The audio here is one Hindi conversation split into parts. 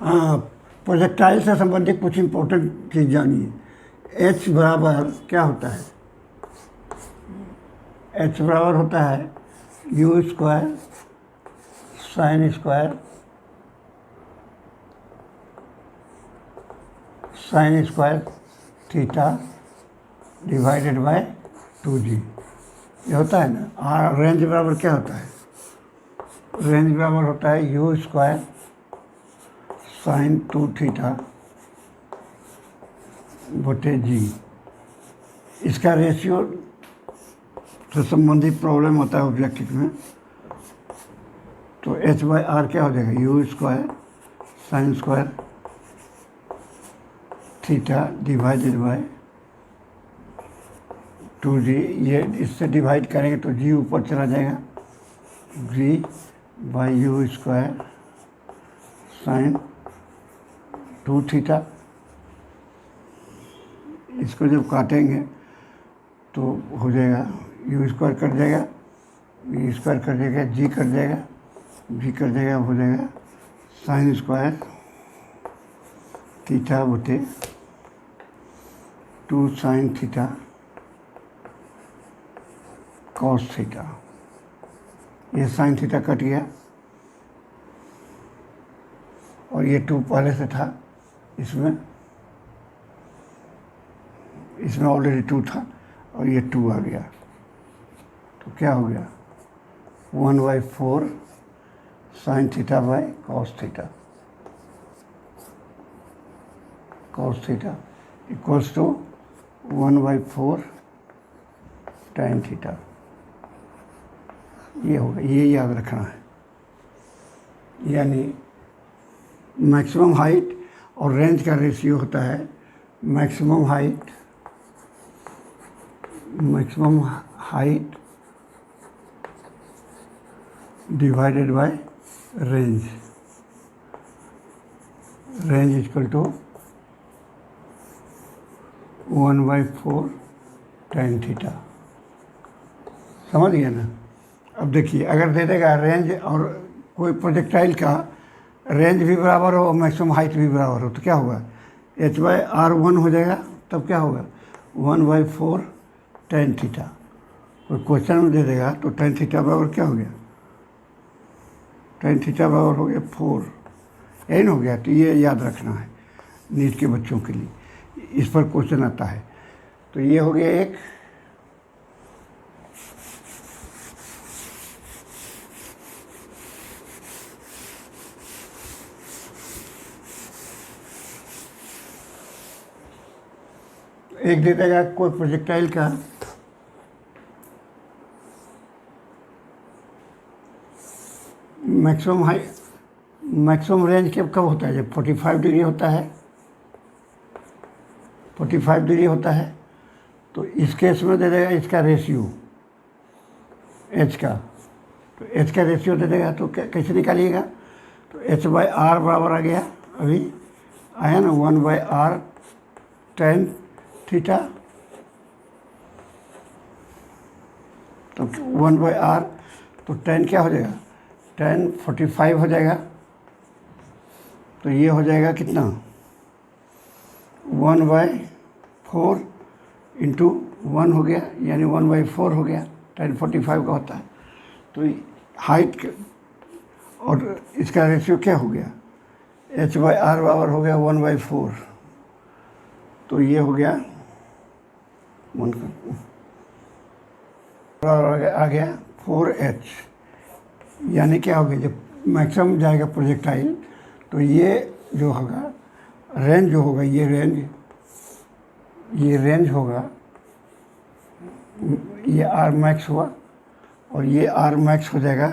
हाँ, प्रोजेक्टाइल से संबंधित कुछ इम्पोर्टेंट चीज़ जानिए। एच बराबर क्या होता है? एच बराबर होता है you square sine square theta divided by 2g। ये होता है ना। और रेंज बराबर क्या होता है? रेंज बराबर होता है यू स्क्वायर साइन 2 थीटा बटे जी। इसका रेशियो से संबंधित प्रॉब्लम होता है ऑब्जेक्टिव में। तो एच बाई आर क्या हो जाएगा? U square sine square theta divided by 2g। ये इससे डिवाइड करेंगे तो जी ऊपर चला जाएगा, g by u square sine 2 theta. इसको जब काटेंगे तो हो जाएगा यू स्क्वायर कट जाएगा, यू स्क्वायर कट जाएगा, जी कट जाएगा, जी कट जाएगा, हो जाएगा साइन स्क्वायर थीटा बटे 2 साइन थीटा कॉस थीटा। ये साइन थीटा कट गया और ये 2 पहले से था, इसमें ऑलरेडी 2 था और ये 2 आ गया। तो क्या हो गया? 1/4 sine theta by cos theta equals to 1/4 tan theta. ये होगा, ये याद रखना है। यानी मैक्सिमम हाइट और रेंज का रेशियो होता है maximum height divided by range equal to 1/4 tan theta. समझ गए ना? अब देखिए, अगर दे देगा रेंज और कोई प्रोजेक्टाइल का रेंज भी बराबर हो और मैक्सिमम हाइट भी बराबर हो तो क्या होगा? एच बाई आर 1 हो जाएगा। तब क्या होगा? 1/4 tan थीटा। कोई क्वेश्चन में दे देगा तो tan थीटा बराबर क्या हो गया? tan थीटा बराबर हो गया 4। यही हो गया। तो ये याद रखना है नीट के बच्चों के लिए, इस पर क्वेश्चन आता है। तो ये हो गया एक। एक दे देगा कोई प्रोजेक्टाइल का मैक्सिमम रेंज कब होता है? जब 45 डिग्री होता है, 45 डिग्री होता है। तो इस केस में दे देगा इसका रेशियो एच का। तो एच का रेशियो दे देगा तो कैसे निकालिएगा? तो एच बाई आर बराबर आ गया, अभी आया ना, 1/r tan थीटा। तो 1/r तो tan क्या हो जाएगा? tan 45 हो जाएगा। तो ये हो जाएगा कितना? 1/4 इंटू 1 हो गया, यानी 1/4 हो गया। tan 45 का होता है। तो हाइट और इसका रेशियो क्या हो गया? एच बाई आर बराबर हो गया 1/4। तो ये हो गया 1 आ गया 4h। यानी क्या हो गया? जब मैक्सिमम जाएगा प्रोजेक्टाइल तो ये जो होगा रेंज जो होगा, ये रेंज होगा, ये आर मैक्स हुआ और ये आर मैक्स हो जाएगा,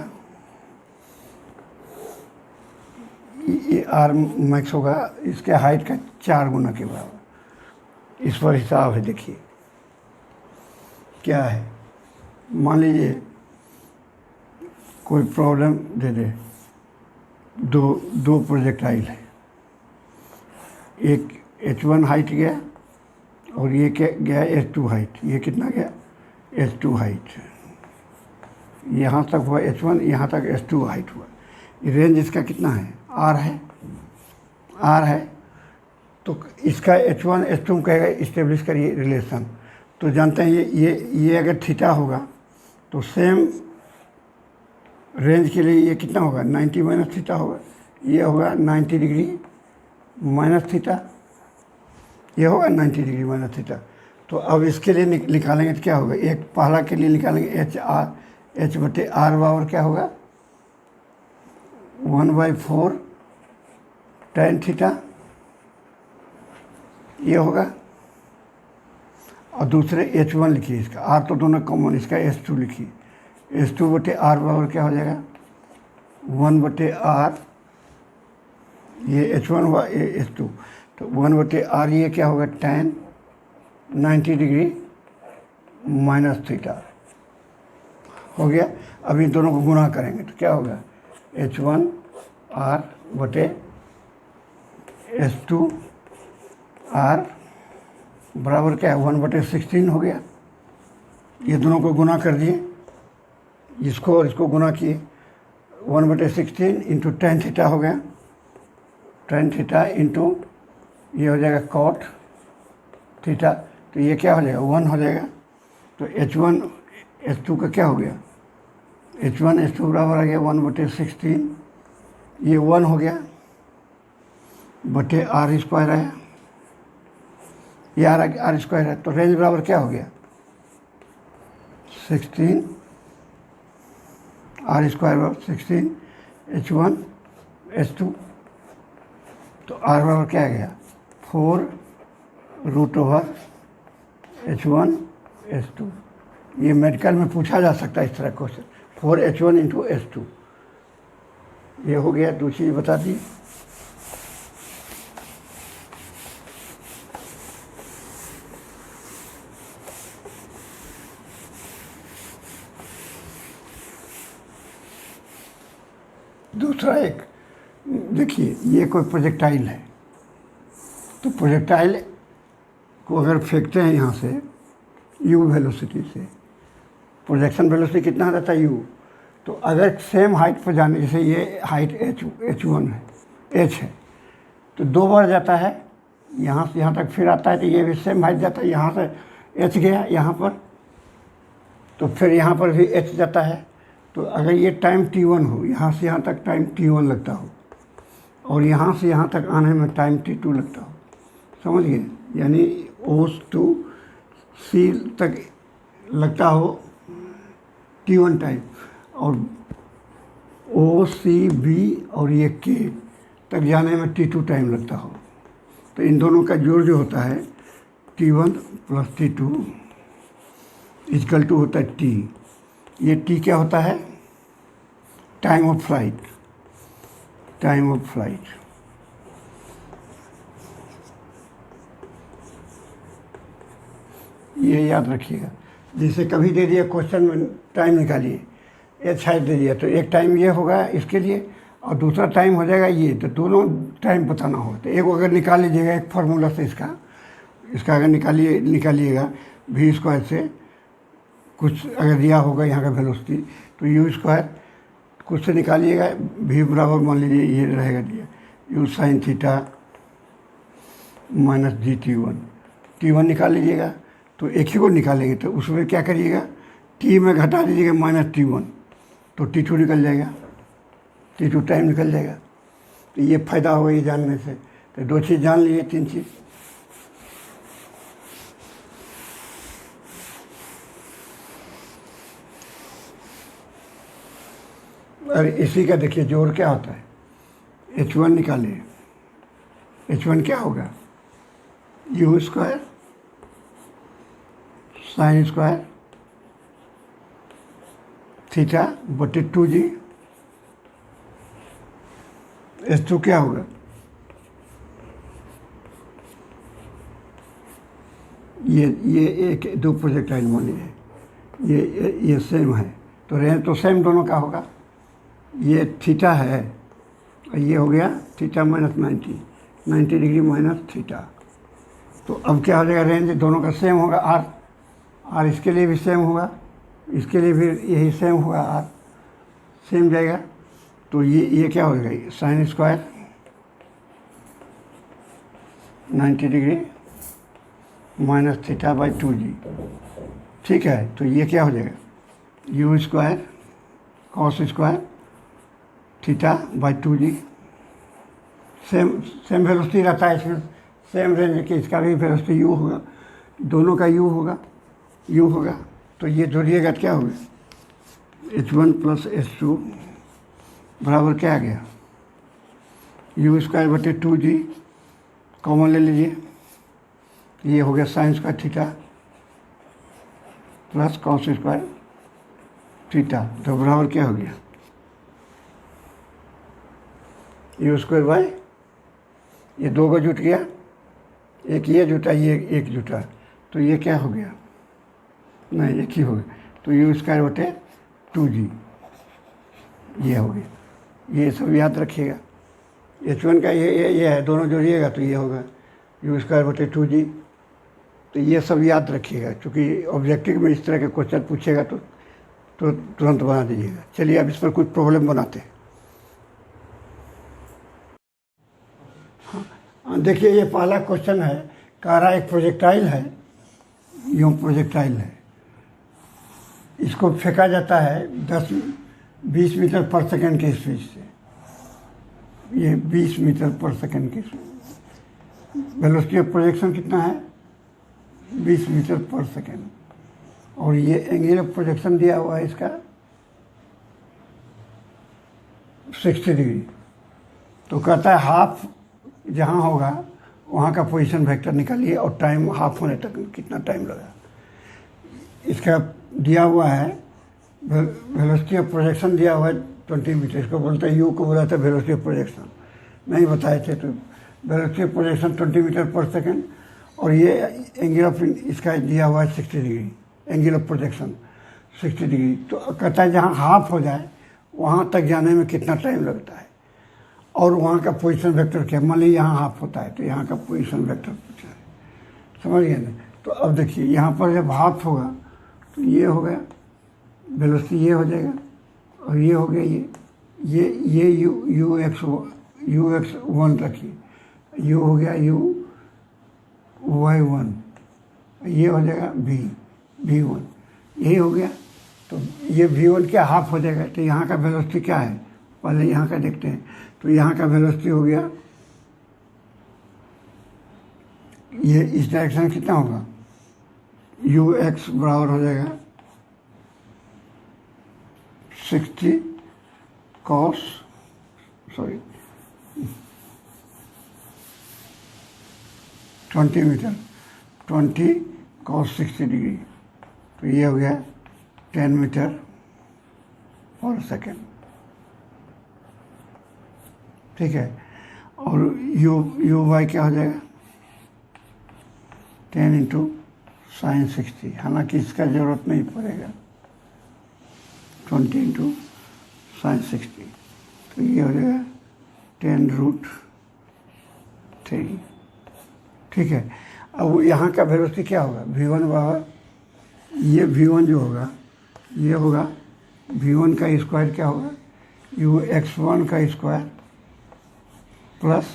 ये आर मैक्स होगा इसके हाइट का 4 गुना के बराबर। इस पर हिसाब है। देखिए क्या है। मान लीजिए कोई प्रॉब्लम दे दे, दो प्रोजेक्टाइल है, एक H1 हाइट गया और ये क्या गया? H2 height. ये कितना गया? H2 height. यहाँ तक हुआ H1, यहाँ तक H2 हाइट हुआ। रेंज इसका कितना है? R है। आर है, तो इसका H1 H2 कहेगा इस्टेब्लिश करिए रिलेशन। तो जानते हैं ये अगर थीटा होगा तो सेम रेंज के लिए ये कितना होगा, 90 माइनस थीटा होगा। ये होगा 90 डिग्री माइनस थीटा, ये होगा 90 डिग्री माइनस थीटा। तो अब इसके लिए निकालेंगे तो क्या होगा, एक पहला के लिए निकालेंगे H बटे आर बराबर क्या होगा, 1/4 tan थीटा, ये होगा। और दूसरे H1 लिखिए, इसका आर तो दोनों कॉमन, इसका H2 लिखिए। H2 बटे आर बराबर क्या हो जाएगा, 1 बटे आर, ये H1 हुआ, ये H2, तो 1 बटे आर ये क्या होगा, tan 90 डिग्री माइनस थीटा हो गया। अब इन दोनों को गुणा करेंगे तो क्या होगा, H1 आर बटे H2 आर बराबर क्या है, 1/16 हो गया। ये दोनों को गुणा कर दिए, इसको और इसको गुणा किए, 1/16 इंटू tan थीटा हो गया, tan थीटा इंटू ये हो जाएगा cot थीटा, तो ये क्या हो जाएगा, 1 हो जाएगा। तो H1 H2 का क्या हो गया, H1 H2 बराबर आ गया 1/16, ये 1 हो गया बटे आर स्क्वायर है, ये आर स्क्वायर है। तो रेंज बराबर क्या हो गया, 16 आर स्क्वायर बराबर 16 H1 H2, तो आर बराबर क्या आ गया, 4√/H1 H2। ये मेडिकल में पूछा जा सकता है इस तरह क्वेश्चन, 4H1 इंटू H2। ये हो गया, दूसरी बता दी। दूसरा एक देखिए, ये कोई प्रोजेक्टाइल है, तो प्रोजेक्टाइल को अगर फेंकते हैं यहाँ से u वेलोसिटी से, प्रोजेक्शन वेलोसिटी कितना रहता है u, तो अगर सेम हाइट पर जाने, जैसे ये हाइट h1 है, h है, तो 2 बार जाता है यहाँ से यहाँ तक, फिर आता है तो ये भी सेम हाइट जाता है, यहाँ से h गया यहाँ पर, तो फिर यहाँ पर भी h जाता है। तो अगर ये टाइम t1 हो, यहाँ से यहाँ तक टाइम t1 लगता हो, और यहाँ से यहाँ तक आने में टाइम t2 लगता हो, समझ गए, यानी O to C तक लगता हो t1 टाइम, और O C B और ये K तक जाने में t2 टाइम लगता हो। तो इन दोनों का जोड़ जो होता है t1 plus t2 equal to होता है t। ये t क्या होता है, time of flight, time of flight. ये याद रखिएगा, जैसे कभी दे दिया क्वेश्चन में टाइम निकालिए, h हाइट दे दिया, तो एक टाइम ये होगा इसके लिए और दूसरा टाइम हो जाएगा ये, तो दोनों टाइम बताना हो तो एक अगर निकाल लीजिएगा, एक फार्मूला से इसका अगर निकालिएगा v स्क्वायर से, कुछ अगर दिया होगा यहाँ का वेलोसिटी, तो u स्क्वायर कुछ से निकालिएगा, v बराबर मान लीजिए ये रहेगा दिया, u साइन थीटा माइनस जी t1 निकाल लीजिएगा। तो एक ही को निकालेंगे तो उसमें क्या करिएगा, t में घटा दीजिएगा माइनस t1, तो t2 निकल जाएगा, t2 टाइम निकल जाएगा। तो ये फ़ायदा होगा ये जानने से। तो 2 चीज़ जान लिए, 3 चीज़। और इसी का देखिए जोड़ क्या होता है, H1 निकालिए, H1 क्या होगा, u square sine square theta बटे 2g, H2 क्या होगा, ये एक 2 प्रोजेक्टाइल मान लीजिए, ये सेम है, तो रेंज तो सेम दोनों का होगा। ये थीटा है, ये हो गया theta minus 90 degree minus theta. तो अब क्या हो जाएगा, रेंज दोनों का सेम होगा, आर इसके लिए भी सेम होगा, इसके लिए भी यही सेम होगा, आर सेम जाएगा। तो ये क्या हो जाएगा, sine square 90 degree minus theta by 2g। ठीक है, तो ये क्या हो जाएगा, u square cos square theta by 2g। Same velocity रहता है इसमें, सेम रेंज के, इसका भी वेलोसिटी यू होगा, दोनों का यू होगा। तो ये जोड़िएगा क्या होगा, h1 प्लस h2 बराबर क्या आ गया, यू स्क्वायर बटे 2g, कॉमन ले लीजिए, ये हो गया sine square theta plus cos square theta, तो बराबर क्या हो गया, यू स्क्वायर बाई, ये दो को जुट गया, एक ये जुटा, ये एक जुटा, तो ये क्या हो गया, नहीं एक ही हो गया, तो यू स्क्वायर बटे 2g ये हो गया। ये सब याद रखिएगा, h1 का ये है, दोनों जोड़िएगा तो ये होगा यू स्क्वायर बटे 2g। तो ये सब याद रखिएगा, क्योंकि ऑब्जेक्टिव में इस तरह के क्वेश्चन पूछेगा तो तुरंत बना दीजिएगा। चलिए अब इस पर कुछ प्रॉब्लम बनाते हैं। हाँ, देखिए ये पहला क्वेश्चन है, कह रहा एक प्रोजेक्टाइल है, यूँ प्रोजेक्टाइल है, इसको फेंका जाता है 10-20 मीटर पर सेकंड की स्पीड से, ये 20 मीटर पर सेकंड की स्पीड, वेलोसिटी ऑफ प्रोजेक्शन कितना है 20 मीटर पर सेकंड, और ये एंगल ऑफ प्रोजेक्शन दिया हुआ है इसका 60 डिग्री। तो कहता है हाफ जहाँ होगा वहाँ का पोजीशन वेक्टर निकालिए और टाइम हाफ होने तक कितना टाइम लगा। इसका दिया हुआ है वेलोसिटी ऑफ प्रोजेक्शन दिया हुआ है 20 मीटर, इसको बोलते हैं यू को बोला था वेलोसिटी ऑफ प्रोजेक्शन, नहीं बताए थे। तो वेलोसिटी ऑफ प्रोजेक्शन 20 मीटर पर सेकंड, और ये एंगल ऑफ इसका दिया हुआ है 60 degree, angle of projection 60 degree. तो कहता है जहाँ हाफ हो जाए वहाँ तक जाने में कितना टाइम लगता है, और वहाँ का पोजीशन वेक्टर क्या, मान लीजिए यहाँ हाफ होता है तो यहाँ का पोजीशन वेक्टर पूछा है, समझ गए ना। तो अब देखिए यहाँ पर जब हाफ होगा तो ये हो गया वेलोसिटी, ये हो जाएगा, और ये हो गया ये यू एक्स 1 रखिए, यू हो गया y1, ये हो जाएगा v1, यही हो गया। तो ये v1 क्या हाफ हो जाएगा, तो यहाँ का वेलोसिटी क्या है, पहले यहाँ का देखते हैं। तो यहाँ का वेलोसिटी हो गया, ये इस डायरेक्शन कितना होगा, यू एक्स बराबर हो जाएगा 60 cos 20 मीटर 20 cos 60 डिग्री, तो ये हो गया 10 मीटर पर सेकेंड। ठीक है, और यू वाई क्या हो जाएगा 10 इंटू साइन 60, हालांकि इसका ज़रूरत नहीं पड़ेगा, 20 इंटू साइन 60, तो ये हो जाएगा 10√3। ठीक है, अब यहाँ का वेलोसिटी क्या होगा, v1 बराबर, ये v1 जो होगा ये होगा v1 का स्क्वायर क्या होगा, यू x1 का स्क्वायर प्लस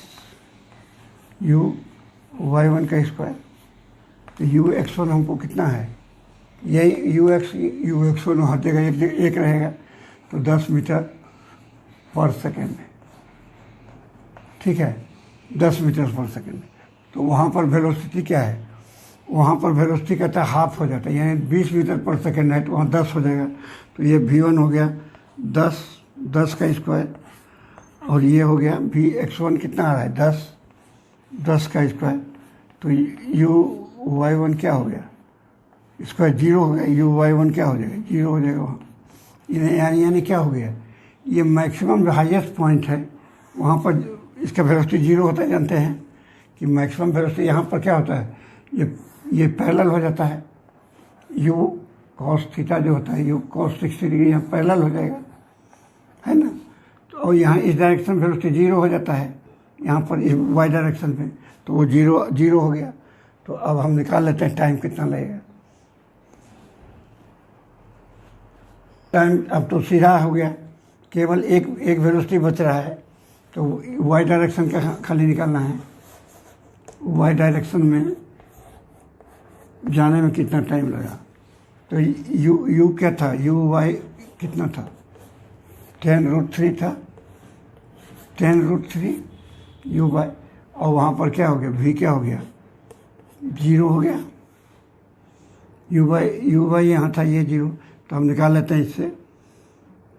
यू y1 का स्क्वायर। तो यू x1 हमको कितना है, यही यू x1 हर जगह एक रहेगा, तो 10 मीटर पर सेकेंड है। ठीक है, 10 मीटर पर सेकेंड। तो वहाँ पर वेलोसिटी क्या है, वहाँ पर वेलोसिटी कहता है हाफ हो जाता है, यानी 20 मीटर पर सेकेंड है तो वहाँ 10 हो जाएगा। तो ये v1 हो गया 10 का स्क्वायर, और ये हो गया vx1 कितना आ रहा है 10 का स्क्वायर। तो यू y1 क्या हो गया, स्क्वायर 0 हो गया, यू y1 क्या हो जाएगा 0 हो जाएगा वहाँ, यानी क्या हो गया, ये मैक्सिमम जो हाईएस्ट पॉइंट है वहाँ पर इसका वेलोसिटी 0 होता है। जानते हैं कि मैक्सिमम वेलोसिटी यहाँ पर क्या होता है, ये पैरेलल हो जाता है, यू कॉस थीटा जो होता है, यू कॉस 60 डिग्री यहाँ पैरेलल हो जाएगा, है ना। तो और यहाँ इस डायरेक्शन में वेलोसिटी 0 हो जाता है, यहाँ पर इस वाई डायरेक्शन में, तो वो 0 हो गया। तो अब हम निकाल लेते हैं टाइम कितना लगेगा। टाइम अब तो सीधा हो गया, केवल एक वेलोसिटी बच रहा है, तो वाई डायरेक्शन का खाली निकालना है। वाई डायरेक्शन में जाने में कितना टाइम लगा। तो यू क्या था, यू वाई कितना था, 10√3 था, 10√3 यू वाई, और वहाँ पर क्या हो गया, वी क्या हो गया, 0 हो गया। यू वाई यहाँ था, ये 0, तो हम निकाल लेते हैं इससे।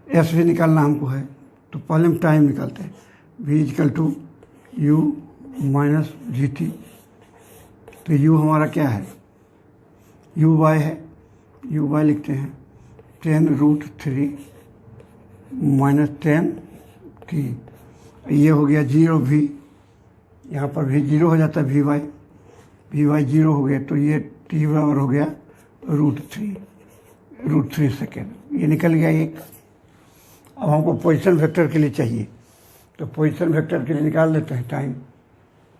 एस भी निकालना हमको है, तो पहले हम टाइम निकालते हैं। V equal to u minus g t. तो यू हमारा क्या है, यू वाई है, यू वाई लिखते हैं 10√3 माइनस 10t। ये हो गया 0 भी, यहाँ पर भी 0 हो जाता है, वी वाई 0 हो गया, तो ये t बराबर हो गया √3 सेकेंड। ये निकल गया एक। अब हमको पोजीशन वेक्टर के लिए चाहिए, तो पोजीशन वेक्टर के लिए निकाल लेते हैं टाइम।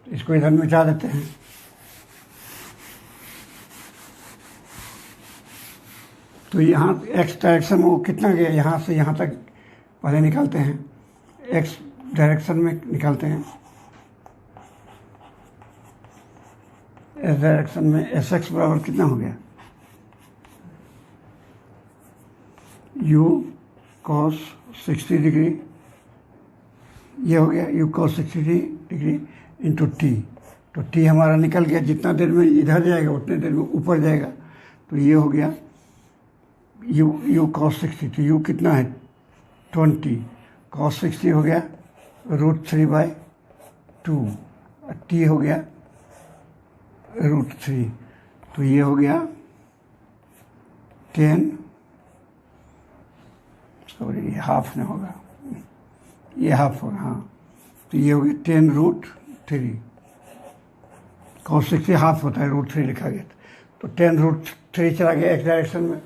इसको इधर मिटा देते हैं। तो यहाँ एक्स डायरेक्शन में वो कितना गया, यहाँ से यहाँ तक पहले निकालते हैं। एक्स डायरेक्शन में निकालते हैं, एस डायरेक्शन में एस एक्स बराबर कितना हो गया, यू कॉस 60 डिग्री, ये हो गया you cos 60 degree into T. तो टी हमारा निकल गया, जितना देर में इधर जाएगा उतने देर में ऊपर जाएगा। तो ये हो गया यू कॉस 60, तो यू कितना है 20, कॉस 60 हो गया √3/2, टी हो गया √3। तो ये हो गया 10, सॉरी ये हाफ में होगा, ये हाफ होगा, हाँ। तो ये हो गया 10√3, कॉस 60 हाफ होता है, √3 लिखा गया। तो 10√3 चला गया एक्स डायरेक्शन में।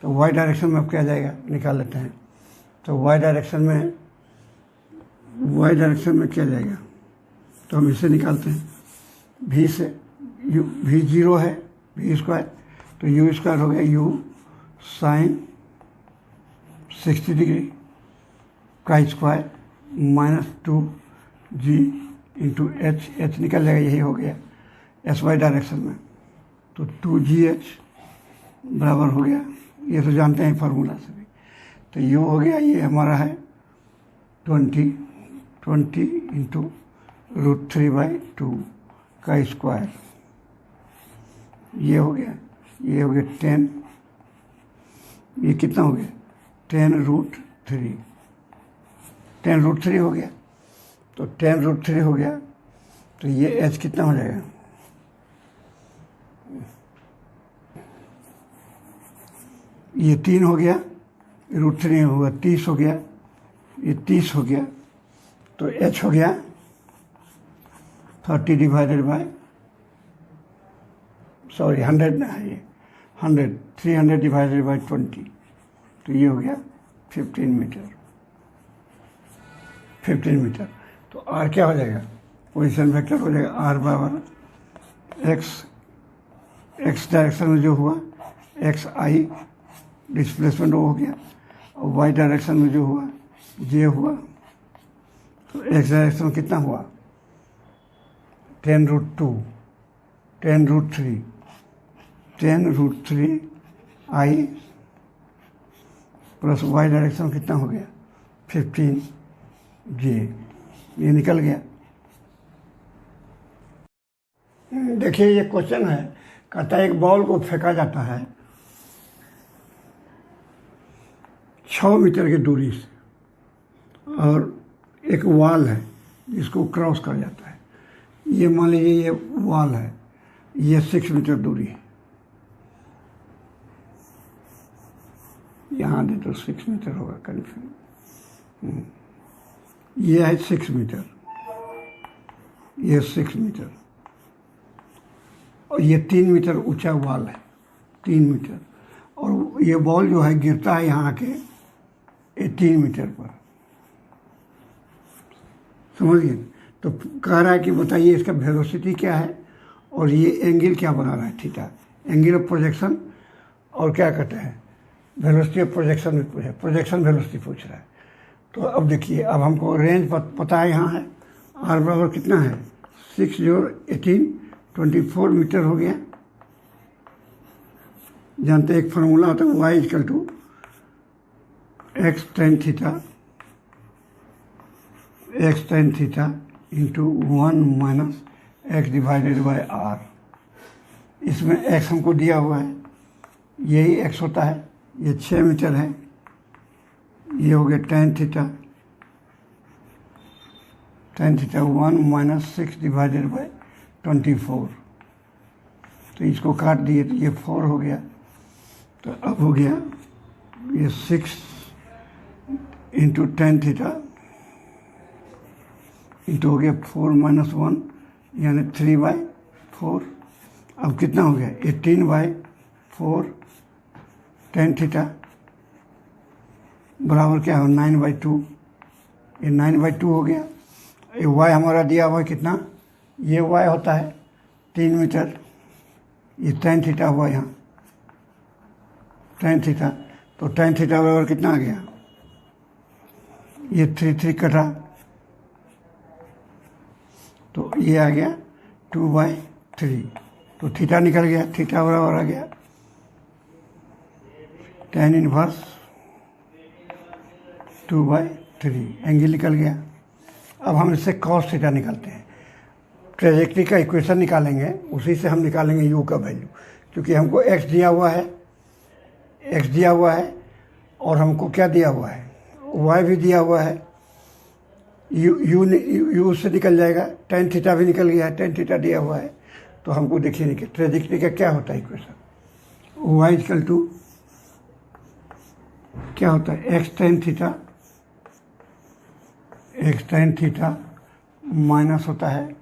तो वाई डायरेक्शन में अब क्या जाएगा, निकाल लेते हैं। तो वाई डायरेक्शन में क्या जाएगा, तो हम इसे निकालते हैं। भी से यू, भी 0 है, भी स्क्वायर, तो यू स्क्वायर हो गया यू साइन 60 डिग्री का square minus 2g into H निकल जाएगा, यही हो गया एस वाई डायरेक्शन में। तो 2gh बराबर हो गया, ये तो जानते हैं फार्मूला से भी। तो यू हो गया, ये हमारा है 20 इंटू √3/2 का स्क्वायर, ये हो गया 10, ये कितना हो गया 10√3 हो गया। तो 10√3 हो गया, तो ये एच कितना हो जाएगा, ये 3 हो गया, √3 होगा 30 हो गया, ये 30 हो गया। तो एच हो गया 30 डिवाइडेड बाय, सॉरी 100 ना है, ये 300 डिवाइडेड बाय 20, तो ये हो गया 15 मीटर। तो आर क्या हो जाएगा, पोजीशन वेक्टर हो जाएगा आर बराबर एक्स डायरेक्शन में जो हुआ एक्स आई डिस्प्लेसमेंट वो हो गया, और वाई डायरेक्शन में जो हुआ जे हुआ। तो एक्स डायरेक्शन में कितना हुआ 10√3 आई प्लस वाई डायरेक्शन में कितना हो गया 15 जे, ये निकल गया। देखिए ये क्वेश्चन है, कहता है एक बॉल को फेंका जाता है 6 मीटर की दूरी से, और एक वॉल है जिसको क्रॉस कर जाता है। ये मान लीजिए ये वॉल है, ये 6 मीटर दूरी है, यहाँ दे तो 6 मीटर होगा कन्फर्म। ये है 6 मीटर, ये 6 मीटर, और ये 3 मीटर ऊंचा वॉल है, 3 मीटर, और ये बॉल जो है गिरता है यहाँ के 3 मीटर पर, समझिए। तो कह रहा है कि बताइए इसका वेलोसिटी क्या है, और ये एंगल क्या बना रहा है, थीटा, एंगल ऑफ प्रोजेक्शन, और क्या कहते हैं वेलोसिटी ऑफ प्रोजेक्शन भी पूछा, प्रोजेक्शन वेलोसिटी पूछ रहा है। तो अब देखिए, अब हमको रेंज पता है, यहाँ है आर बराबर कितना है 6 जोड़ 18 24 मीटर हो गया। जानते एक फार्मूला होता है y equal to x tan theta into 1 minus x divided by R. इसमें x हमको दिया हुआ है, यही x होता है, ये 6 मीटर है, ये हो गया tan theta 1 minus 6 divided by 24। तो इसको काट दिए तो ये 4 हो गया। तो अब हो गया ये 6 इंटू टेन थीटा इंटू हो गया 4 माइनस 1 यानी 3/4। अब कितना हो गया 18/4 टेन थीटा बराबर क्या हो 9/2। ये 9/2 हो गया। ये y हमारा दिया हुआ है कितना, ये y होता है 3 मीटर, ये टेन थीटा हुआ यहाँ टेन थीटा। तो टेन थीटा बराबर कितना आ गया, ये 3 कटा तो ये आ गया 2/3। तो थीटा निकल गया, थीटा बराबर आ गया tan इनवर्स 2/3, एंगल निकल गया। अब हम इससे cos थीटा निकालते हैं। ट्रेजेक्ट्री का इक्वेशन निकालेंगे, उसी से हम निकालेंगे u का वैल्यू, क्योंकि हमको x दिया हुआ है और हमको क्या दिया हुआ है, y भी दिया हुआ है। u से निकल जाएगा, टेन थीटा भी निकल गया है, टेन थीटा दिया हुआ है। तो हमको देखिए नहीं कि ट्रेजेक्ट्री का क्या होता है इक्वेशन, y इक्वल टू क्या होता है एक्स टेन थीटा माइनस होता है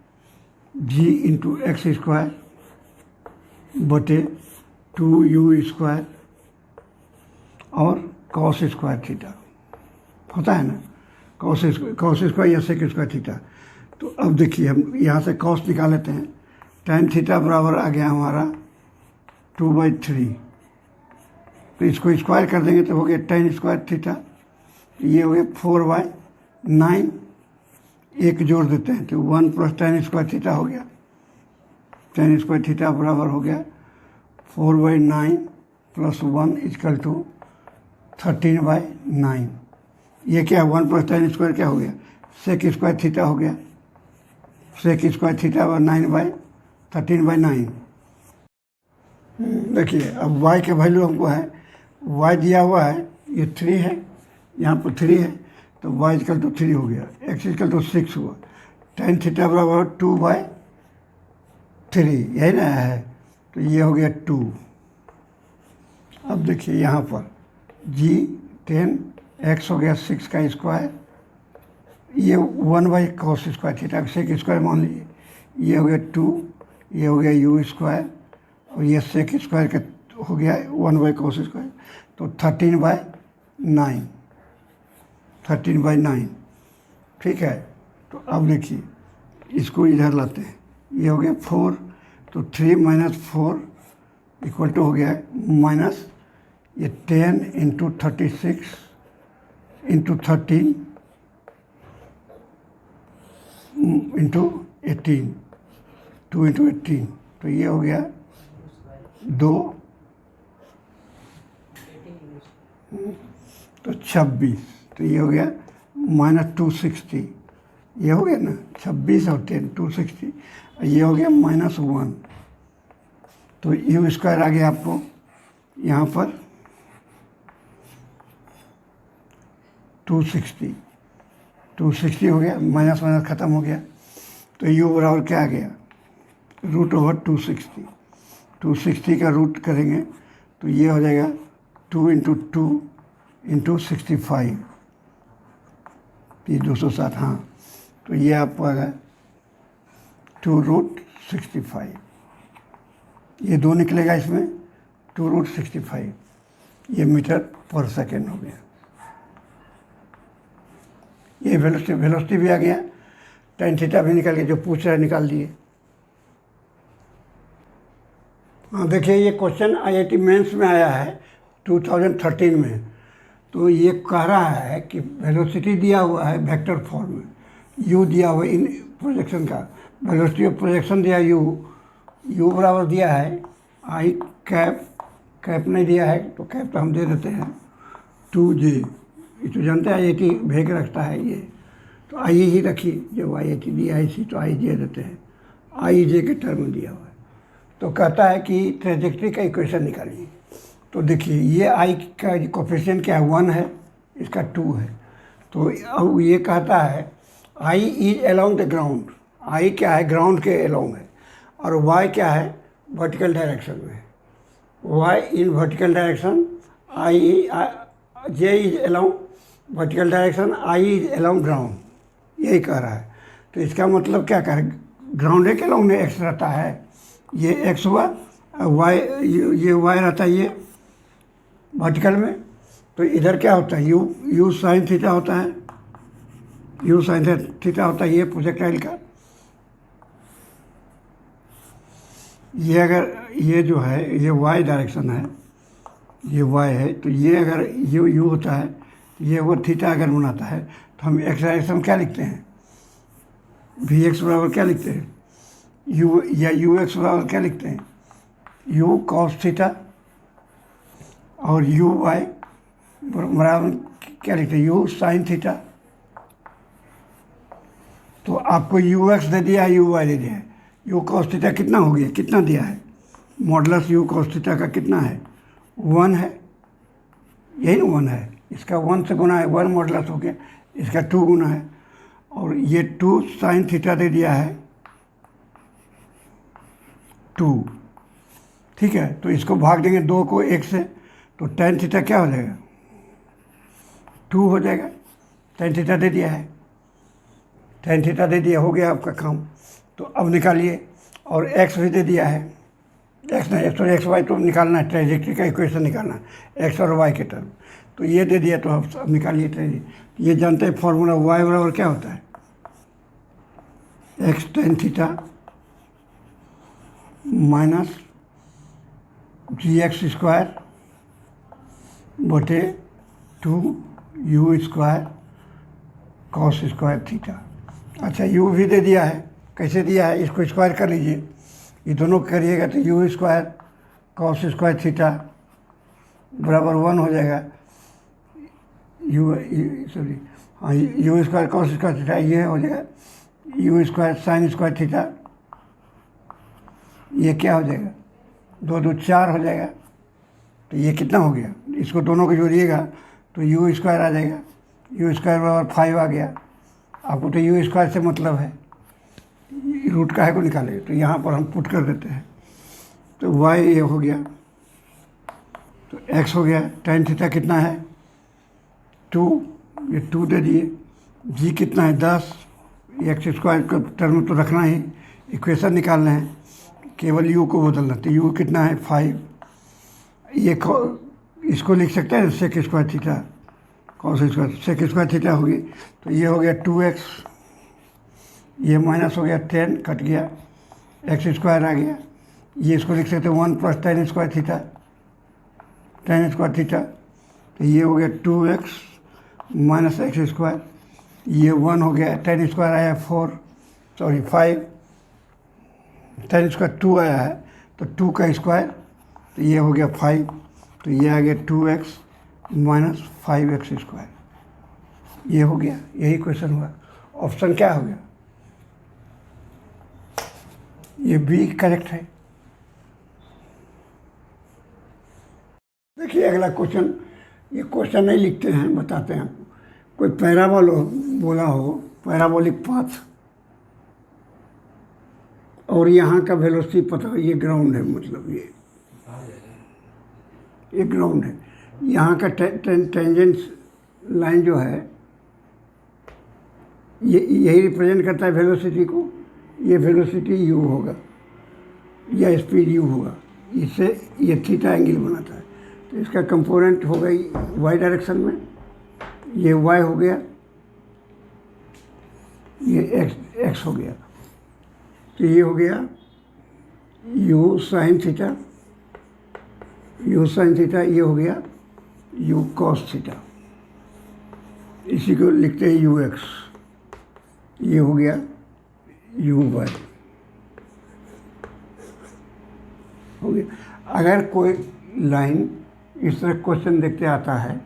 g इंटू एक्स स्क्वायर बटे 2u² और कॉस स्क्वायर थीटा होता है ना, कॉस स्क्वायर या सेक स्क्वायर थीटा। तो अब देखिए हम यहाँ से कॉस निकाल लेते हैं। टेन थीटा बराबर आ गया हमारा 2/3। तो इसको स्क्वायर कर देंगे तो हो गया टेन स्क्वायर थीटा, ये हो गया 4/9। एक जोड़ देते हैं तो 1 प्लस टेन स्क्वायर थीटा हो गया। टेन स्क्वायर थीटा बराबर हो गया 4/9 प्लस 1 इक्वल टू 13/9। ये क्या 1 प्लस टेन स्क्वायर क्या हो गया, सेक स्क्वायर थीटा हो गया। Sec square theta 13/9। देखिए अब y का वैल्यू हमको है, y दिया हुआ है ये 3 है, यहाँ पर 3 है तो y इक्वल टू 3 हो गया, x इक्वल टू 6 हुआ। टेन थीटा बराबर 2/3, यही ना है, तो ये हो गया 2। अब देखिए यहाँ पर g 10 x हो गया 6 का स्क्वायर, ये 1/cos square theta sec square मान लीजिए, ये हो गया 2, ये हो गया u स्क्वायर और ये सेक स्क्वायर का हो गया 1/cos स्क्वायर, तो 13/9। ठीक है। तो अब देखिए इसको इधर लाते हैं, ये हो गया 4, तो 3 माइनस 4 इक्वल टू हो गया माइनस ये 10 इंटू 36 इंटू 13 इंटू 18, 2 इंटू 18, तो ये हो गया 2, तो 26, तो ये हो गया माइनस 260, ये हो गया ना 26 और 10 260, ये हो गया -1। तो u स्क्वायर आ गया आपको यहाँ पर 260 हो गया, माइनस माइनस ख़त्म हो गया। तो u बराबर क्या आ गया, √260। 260 का रूट करेंगे तो ये हो जाएगा 2 इंटू 2 इंटू 65, ये 260। हाँ, तो ये आपको आ गया 2√65, ये 2 निकलेगा इसमें 2√65, ये मीटर पर सेकेंड हो गया। ये वेलोसिटी भी आ गया, टेन थीटा भी निकल गया, जो पूछ रहे निकाल दिए। हाँ देखिए ये क्वेश्चन IIT मेंस में आया है 2013 में। तो ये कह रहा है कि वेलोसिटी दिया हुआ है वेक्टर फॉर्म में, u दिया हुआ इन प्रोजेक्शन का, वेलोसिटी ऑफ प्रोजेक्शन दिया u यू बराबर दिया है आई कैप, कैप नहीं दिया है तो कैप तो हम दे देते हैं 2J, ये तो जानते हैं IIT भेग रखता है ये, तो आई ही रखिए, जब IIT दिया है इसी तो IJ देते हैं, IJ के टर्म में दिया हुआ है। तो कहता है कि ट्रेजेक्ट्री का इक्वेशन निकालिए। तो देखिए ये आई का कोफिशिएंट क्या है, 1 है, इसका 2 है। तो अब ये कहता है आई इज अलोंग द ग्राउंड, आई क्या है, ग्राउंड के अलोंग है, और वाई क्या है, वर्टिकल डायरेक्शन में। Y in vertical direction, i j is along vertical direction, i is along ground, यही कह रहा है। तो इसका मतलब क्या करें, ग्राउंड के अलोंग में एक्स रहता है, ये एक्स हुआ, वाई ये वाई रहता है ये वर्टिकल में। तो इधर क्या होता है, यू साइन थीटा होता है, यू साइन थीटा होता है ये प्रोजेक्टाइल का। ये अगर ये जो है ये वाई डायरेक्शन है, ये वाई है, तो ये अगर यू होता है, ये वो थीटा अगर बनाता है, तो हम एक्स डायरेक्शन क्या लिखते हैं, वी एक्स बराबर क्या लिखते हैं, यू या यू एक्स बराबर क्या लिखते हैं, यू कॉस थीटा, और यू वाई बराबर क्या लिखते हैं, यू साइन थीटा। तो आपको यू एक्स दे दिया है, यू वाई दे दिया है, यू कॉस थीटा कितना हो गया, कितना दिया है, मॉडुलस यू कॉस थीटा का कितना है, 1 है, यही ना 1 है, इसका 1 से गुना है, 1 मॉडुलस हो गया, इसका 2 गुना है, और ये 2 साइन थीटा दे दिया है 2, ठीक है। तो इसको भाग देंगे 2 को 1 से, तो टेन थीटा क्या हो जाएगा, 2 हो जाएगा, टेन थीटा दे दिया है, टेन थीटा दे दिया, हो गया आपका काम। तो अब निकालिए, और एक्स भी दे दिया है, एक्स नहीं सॉरी एक्स वाई तो निकालना है, ट्रेजेक्ट्री का इक्वेशन निकालना है एक्स और वाई के टर्म। तो ये दे दिया, तो अब निकालिए ट्रेजेक्ट्री। ये जानते हैं फॉर्मूला, वाई बराबर क्या होता है, एक्स टेन थीटा माइनस जी एक्स स्क्वायर बटे 2 you square cos square theta. अच्छा यू भी दे दिया है, कैसे दिया है, इसको स्क्वायर कर लीजिए, ये दोनों करिएगा तो you square cos square theta बराबर 1 हो जाएगा, सॉरी हाँ you square cos square theta ये हो जाएगा, u square sine square theta, ये क्या हो जाएगा, 2 2 4 हो जाएगा। तो ये कितना हो गया, इसको दोनों को जोड़िएगा तो यू स्क्वायर आ जाएगा, यू स्क्वायर बराबर 5 आ गया। आपको तो यू स्क्वायर से मतलब है, रूट का है को निकालेंगे, तो यहाँ पर हम पुट कर देते हैं। तो वाई ये हो गया, तो एक्स हो गया, टेन थीटा कितना है 2, ये 2 दे दिए, जी कितना है 10, एक्स स्क्वायर का टर्म तो रखना ही, इक्वेशन निकालना है, केवल यू को बदलना। तो यू कितना है 5, ये इसको लिख सकते हैं sec square theta cos square, sec square theta होगी। तो ये हो गया 2x, ये माइनस हो गया 10 कट गया, एक्स स्क्वायर आ गया, ये इसको लिख सकते हैं 1 plus ten square theta, ten square theta. तो ये हो गया 2x माइनस एक्स स्क्वायर, ये 1 हो गया, टेन स्क्वायर आया 4 सॉरी 5, टेन स्क्वायर 2 आया है, तो 2 का स्क्वायर, तो ये हो गया 5, तो ये आ गया 2x माइनस 5x स्क्वायर, ये हो गया, यही क्वेश्चन हुआ। ऑप्शन क्या हो गया, ये बी करेक्ट है। देखिए अगला क्वेश्चन, ये क्वेश्चन नहीं लिखते हैं, बताते हैं आपको। कोई पैराबोल बोला हो, पैराबोलिक पाथ, और यहाँ का वेलोसिटी पता हो, ये ग्राउंड है, मतलब ये ग्राउंड है, यहाँ का टेंजेंट लाइन जो है ये यही रिप्रेजेंट करता है वेलोसिटी को, ये वेलोसिटी यू होगा या स्पीड यू होगा, इससे ये थीटा एंगल बनाता है। तो इसका कंपोनेंट हो गई वाई डायरेक्शन में, ये वाई हो गया, ये एक्स हो गया, तो ये हो गया u sine theta, u sine theta, ये हो गया यू कॉस थीटा, इसी को लिखते हैं यू एक्स, ये हो गया यू वाई। हो गया। अगर कोई लाइन इस तरह क्वेश्चन देखते आता है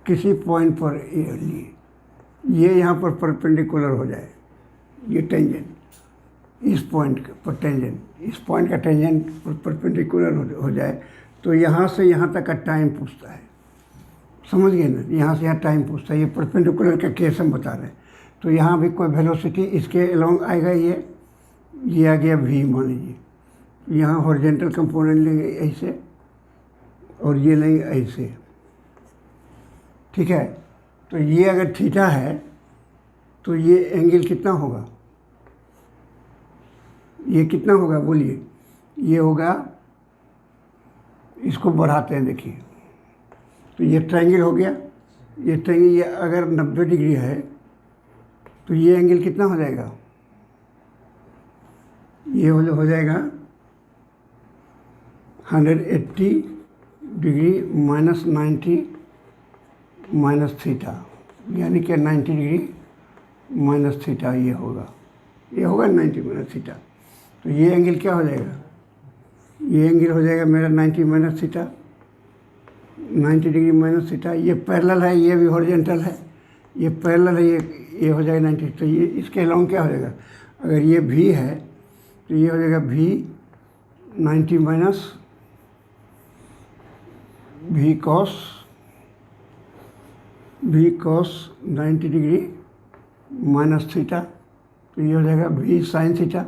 किसी पॉइंट पर ये यहाँ पर परपेंडिकुलर हो जाए, ये टेंजेंट इस पॉइंट पर टेंजेंट, इस पॉइंट का टेंजेंट परपेंडिकुलर हो जाए, तो यहाँ से यहाँ तक का टाइम पूछता है। समझ गए ना, यहाँ से यहाँ टाइम पूछता है। ये परपेंडिकुलर का केस हम बता रहे हैं। तो यहाँ भी कोई वेलोसिटी इसके अलोंग आएगा, ये आ गया v मान लीजिए। यहाँ हॉरिजॉन्टल कंपोनेंट लेंगे ऐसे और ये लेंगे ऐसे, ठीक है। तो ये अगर थीटा है तो ये एंगल कितना होगा, ये कितना होगा बोलिए, ये होगा, इसको बढ़ाते हैं देखिए, तो ये ट्रायंगल हो गया। ये ट्रायंगल ये अगर 90 डिग्री है तो ये एंगल कितना हो जाएगा, ये हो जाएगा 180 डिग्री माइनस 90 माइनस थीटा, यानी कि 90 डिग्री माइनस थीटा ये होगा 90 माइनस थीटा। तो ये एंगल क्या हो जाएगा, ये एंगल हो जाएगा मेरा 90 minus theta, 90 degree minus theta. ये पैरेलल है, ये भी हॉरिजॉन्टल है, ये पैरेलल है, ये हो जाएगा 90। तो ये इसके अलोंग क्या हो जाएगा, अगर ये v है तो ये हो जाएगा v 90 minus v cos 90 degree minus theta. तो ये हो जाएगा v साइन थीटा,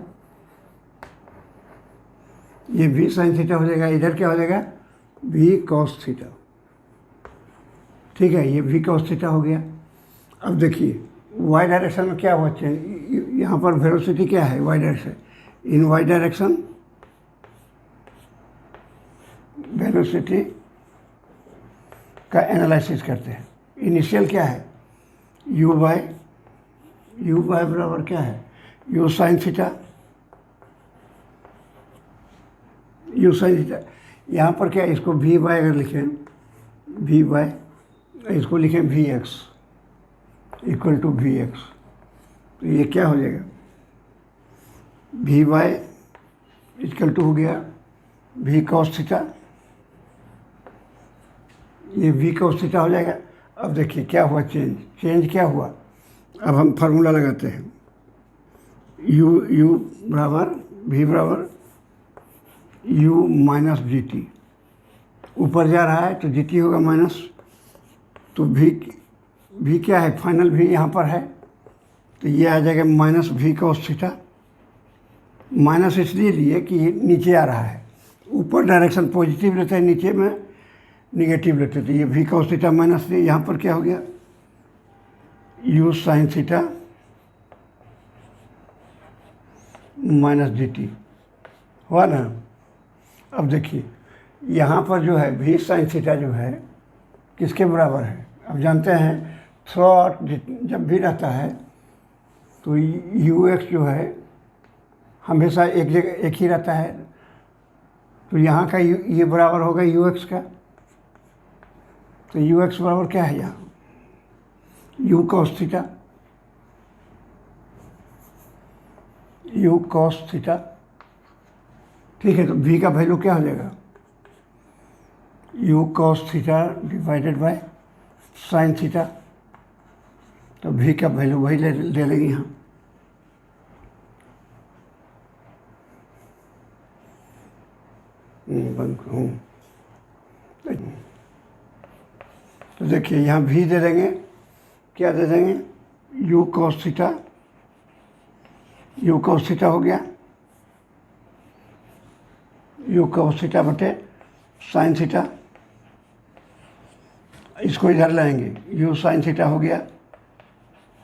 ये v साइन थीटा हो जाएगा। इधर क्या हो जाएगा, v cos थीटा, ठीक है। ये v cos थीटा हो गया। अब देखिए y डायरेक्शन में क्या हुआ चेंज, यहाँ पर वेलोसिटी क्या है y डायरेक्शन, इन y डायरेक्शन वेलोसिटी का एनालिसिस करते हैं। इनिशियल क्या है u बाय बराबर क्या है u साइन थीटा, यहाँ पर क्या है, इसको v बाय अगर लिखें v बाय, इसको लिखें vx इक्वल टू vx, तो ये क्या हो जाएगा v बाय इक्वल टू हो गया v cos थीटा, ये v cos थीटा हो जाएगा। अब देखिए क्या हुआ चेंज क्या हुआ। अब हम फार्मूला लगाते हैं, u बराबर v बराबर u माइनस जी टी, ऊपर जा रहा है तो जी टी होगा माइनस, तो v क्या है, फाइनल v यहाँ पर है, तो ये आ जाएगा minus v cos theta. Minus इसलिए लिए कि ये नीचे आ रहा है, ऊपर डायरेक्शन पॉजिटिव रहता है, नीचे में निगेटिव रहते हैं। तो ये v cos थीटा माइनस लिए, यहाँ पर क्या हो गया u sine theta minus g T हुआ ना। अब देखिए यहाँ पर जो है v साइन थीटा जो है किसके बराबर है, अब जानते हैं थ्रू आउट जब भी रहता है तो ux जो है हमेशा एक जगह एक ही रहता है, तो यहाँ का ये बराबर होगा ux का। तो ux बराबर क्या है यहाँ u cos theta, u cos theta, ठीक है। तो v का वैल्यू क्या हो जाएगा u cos theta divided by sine theta. तो v का वैल्यू वही ले लेंगे यहाँ, बंद करूँ। तो देखिए यहाँ v दे देंगे, क्या दे देंगे u cos थीटा हो गया, u cos थीटा बटे साइन थीटा। इसको इधर लाएंगे, u साइन थीटा हो गया,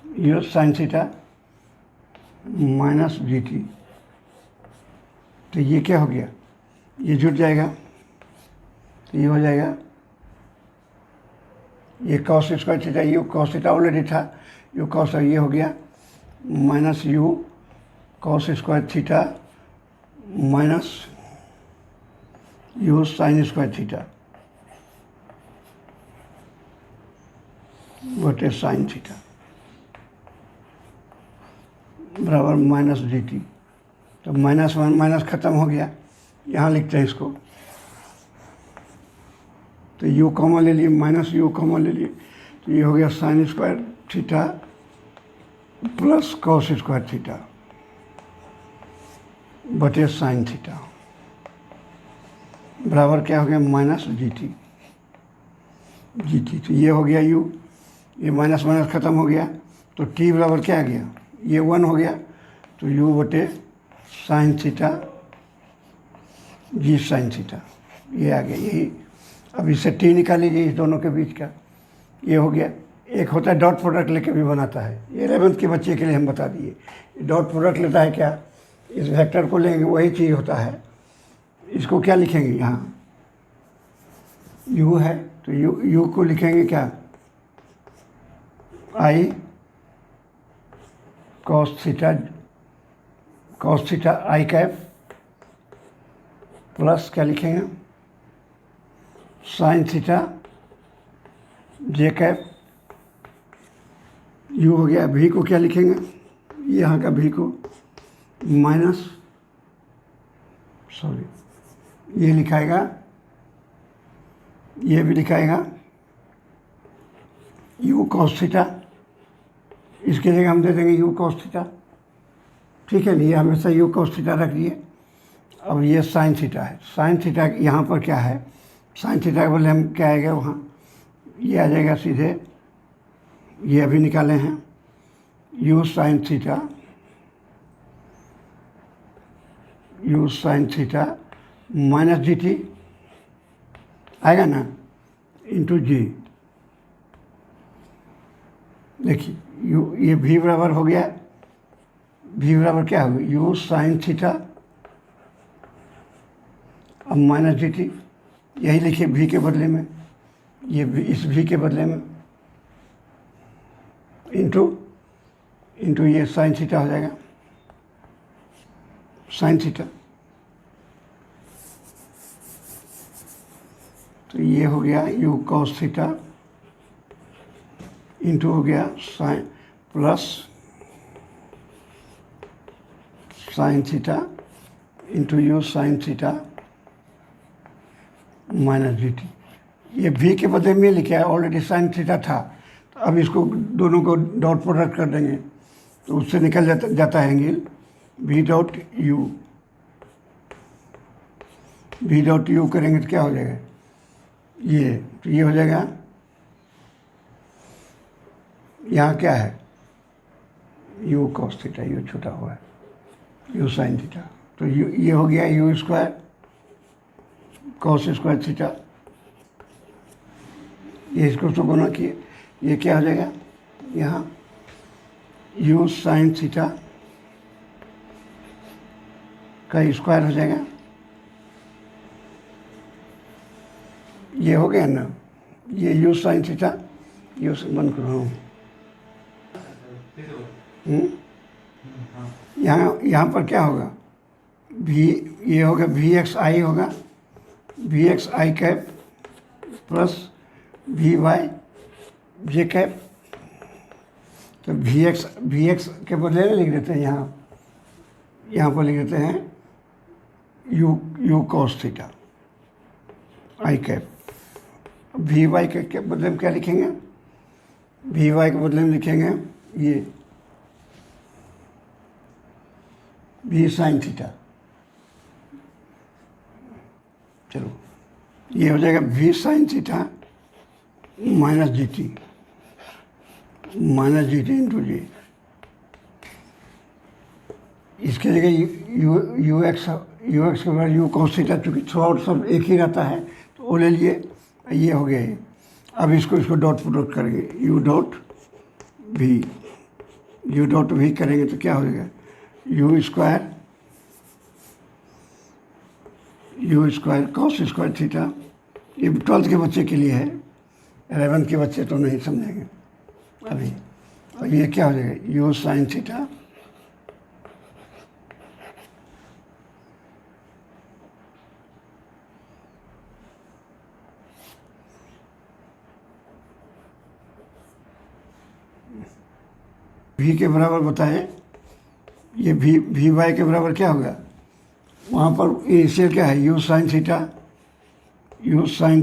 u sine theta minus g t. तो ये क्या हो गया, ये जुड़ जाएगा, तो ये हो जाएगा ये cos square theta, you cos theta already था, यू कॉस, ये हो गया minus you cos square theta minus you sine square theta बटे साइन थीटा बराबर माइनस जी टी। तो -1 माइनस ख़त्म हो गया, यहाँ लिखते हैं इसको। तो u कॉमन ले लिए, -u कॉमन ले लिए, तो ये हो गया sine square theta plus cos square theta बटे साइन थीटा बराबर क्या हो गया, -gt। तो ये हो गया u, ये माइनस माइनस ख़त्म हो गया, तो t बराबर क्या आ गया, ये 1 हो गया, तो u बटे साइन थीटा जी साइन थीटा, ये आ गया। यही अब इससे t निकाल लीजिए इस दोनों के बीच का, ये हो गया। एक होता है डॉट प्रोडक्ट लेके भी बनाता है, ये 11th के बच्चे के लिए हम बता दिए। डॉट प्रोडक्ट लेता है क्या, इस वेक्टर को लेंगे वही चीज़ होता है। इसको क्या लिखेंगे, यहाँ u है तो u को लिखेंगे क्या, i cos theta I cap plus क्या लिखेंगे, साइन थीटा जे कैप। u हो गया, v को क्या लिखेंगे, यहाँ का v को माइनस, सॉरी ये लिखाएगा, ये भी लिखाएगा u cos थीटा, इसके जगह हम दे देंगे u cos थीटा, ठीक है नहीं, ये हमेशा u cos थीटा रख दिए। अब ये साइन थीटा है, साइन थीटा यहाँ पर क्या है, साइन थीटा के बदले हम क्या आएगा वहाँ, ये आ जाएगा सीधे, ये अभी निकाले हैं u sine theta minus gt आएगा ना, इंटू जी। देखिए ये v बराबर हो गया, v बराबर क्या होगा, u साइन थीटा अब माइनस gt, यही लिखिए v के बदले में, ये इस v के बदले में इंटू ये साइन थीटा हो जाएगा, साइन थीटा। तो ये हो गया u cos थीटा इंटू हो गया sine plus sine theta into u sine theta minus gt। ये v के बदले में लिखा है, ऑलरेडी साइन थीटा था, तो अब इसको दोनों को डॉट प्रोडक्ट कर देंगे, तो उससे निकल जाता है एंगल v डॉट u करेंगे तो क्या हो जाएगा, ये तो ये हो जाएगा, यहाँ क्या है u cos थीटा, u छोटा हुआ है, u साइन थीटा, तो ये हो गया u square cos square theta, ये इसको तो गुना किए, ये क्या हो जाएगा, यहाँ u साइन थीटा का स्क्वायर हो जाएगा, ये हो गया ना, ये u साइन थीटा, ये बंद कर रहा हूँ, यहाँ पर क्या होगा, ये होगा vxi होगा, vxi कैप प्लस vy जे कैप। तो vx के बदले में लिख देते हैं, यहाँ पर लिख देते हैं u cos थीटा आई कैप। vy के बदले में क्या लिखेंगे, vy के बदले में लिखेंगे ये v साइन थीटा, चलो ये हो जाएगा v sine theta minus g t into g. इसके जगह यू एक्स के बाद u cos थीटा, चूँकि थ्रू आउट सब एक ही रहता है तो वो ले लिए, ये हो गया ये। अब इसको डॉट प्रोडक्ट करेंगे, u डॉट v करेंगे तो क्या हो जाएगा, u square cos square theta. ये 12th के बच्चे के लिए है, 11th के बच्चे तो नहीं समझेंगे अभी। और ये क्या हो जाएगा, u साइन थीटा v के बराबर बताएं, ये वी वाई के बराबर क्या होगा, वहाँ पर इनिशियल क्या है, you sine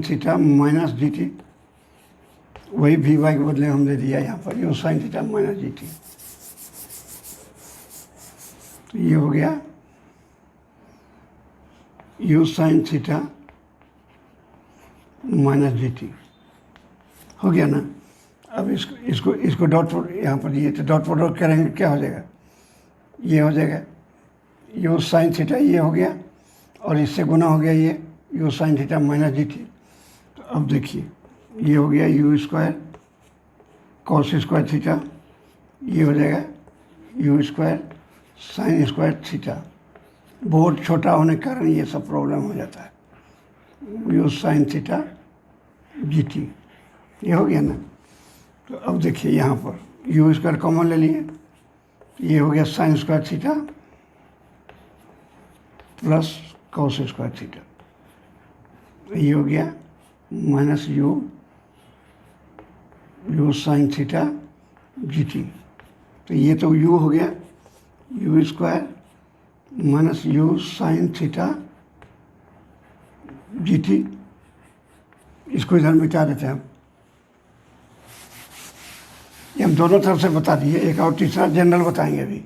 theta minus g T, वही वी वाई के बदले हमने दिया यहाँ पर you sine theta minus g t. तो ये हो गया u sine theta minus g T, हो गया ना। अब इसको डॉट यहाँ पर दिए तो डॉट प्रोडक्ट करेंगे, क्या हो जाएगा, ये हो जाएगा यू साइन थीटा, ये हो गया और इससे गुना हो गया ये you sine theta minus g t. तो अब देखिए ये हो गया you square cos square theta, ये हो जाएगा u square sine square theta. बहुत छोटा होने के कारण ये सब प्रॉब्लम हो जाता है, you sine theta g T, ये हो गया ना। तो अब देखिए यहाँ पर यू स्क्वायर कॉमन ले लिए, ये हो गया sine square theta plus cos square theta, ये हो गया minus you sine theta g t. तो ये तो यू हो गया you square minus you sine theta g T, इसको इधर मिटा देते हैं हम। ये हम दोनों तरफ से बता दिए, एक और तीसरा जनरल बताएंगे अभी।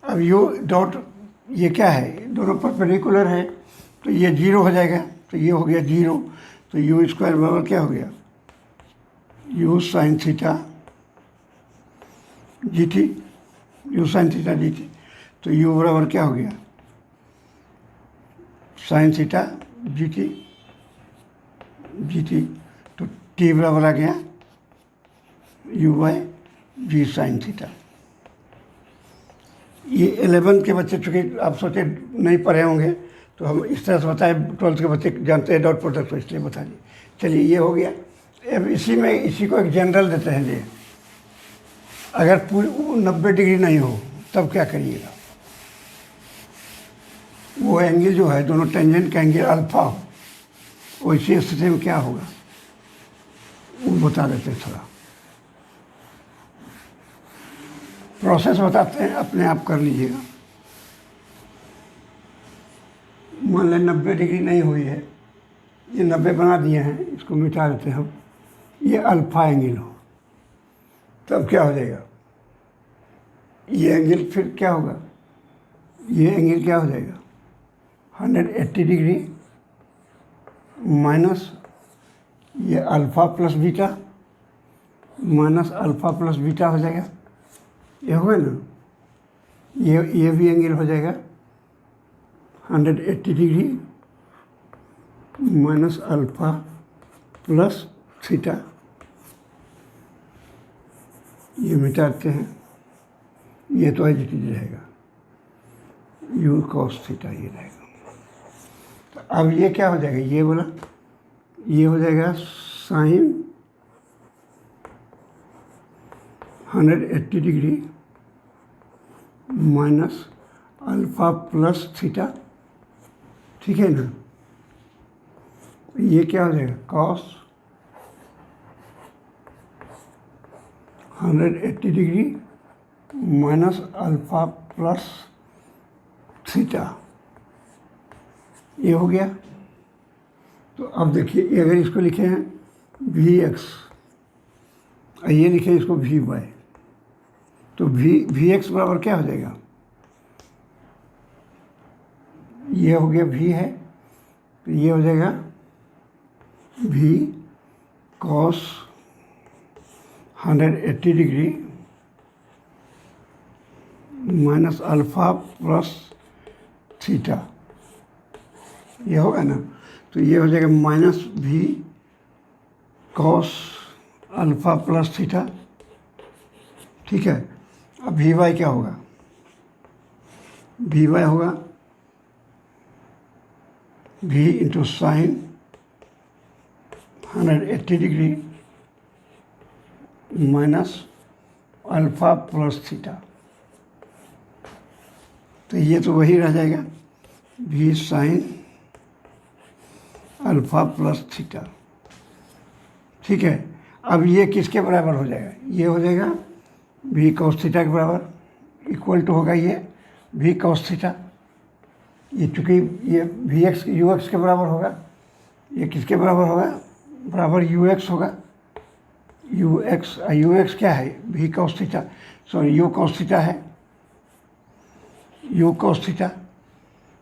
अब यू डॉट ये क्या है, दोनों परपेंडिकुलर है तो ये जीरो हो जाएगा, तो ये हो गया जीरो, तो यू स्क्वायर बराबर क्या हो गया u sine theta g t, u sine theta g t. तो यू बराबर क्या हो गया साइन थीटा जी टी, तो टी बराबर आ गया u by g sine theta. ये 11 के बच्चे चूँकि आप सोचे नहीं पढ़े होंगे तो हम इस तरह से बताए, 12th के बच्चे जानते हैं डॉट प्रोडक्ट, तो इसलिए बता दिए। चलिए ये हो गया। अब इसी को एक जनरल देते हैं जी, अगर पूरी 90 डिग्री नहीं हो तब क्या करिएगा, वो एंगल जो है दोनों टेंजेंट का एंगल अल्फा हो, वैसी स्थिति में क्या होगा वो बता देते हैं। थोड़ा प्रोसेस बताते हैं, अपने आप कर लीजिएगा। मान लें 90 डिग्री नहीं हुई है, ये 90 बना दिए हैं, इसको मिटा देते हैं हम, ये अल्फा एंगल हो तब क्या हो जाएगा, ये एंगल फिर क्या होगा, ये एंगल क्या हो जाएगा 180 डिग्री माइनस ये alpha plus beta minus alpha plus beta हो जाएगा, ये होगा ना। ये भी एंगल हो जाएगा 180 degree minus alpha plus theta, ये मिटाते हैं, ये तो एज इट इज रहेगा यू कॉस थीटा, ये रहेगा। तो अब ये क्या हो जाएगा, ये बोला ये हो जाएगा sine 180 degree minus alpha plus theta, ठीक है ना। ये क्या हो जाएगा cos 180 degree minus alpha plus theta, ये हो गया। तो अब देखिए अगर इसको लिखे हैं वी एक्स, ये लिखें इसको वी वाई, तो वी एक्स बराबर क्या हो जाएगा, ये हो गया वी है, तो ये हो जाएगा v cos 180 degree minus alpha plus theta, ये होगा ना। तो ये हो जाएगा minus v cos alpha plus theta, ठीक है। अब वी वाई क्या होगा, वी वाई होगा v into sine 180 degree minus alpha plus theta, तो ये तो वही रह जाएगा v sine alpha plus theta, ठीक है। अब ये किसके बराबर हो जाएगा, ये हो जाएगा वी कॉस थीटा के बराबर, इक्वल टू होगा ये वी कॉस थीटा, ये चूँकि ये वी एक्स यू एक्स के बराबर होगा, ये किसके बराबर होगा, बराबर यू एक्स होगा। यू एक्स क्या है, v cos theta, sorry u cos theta है, यू कॉस थीटा,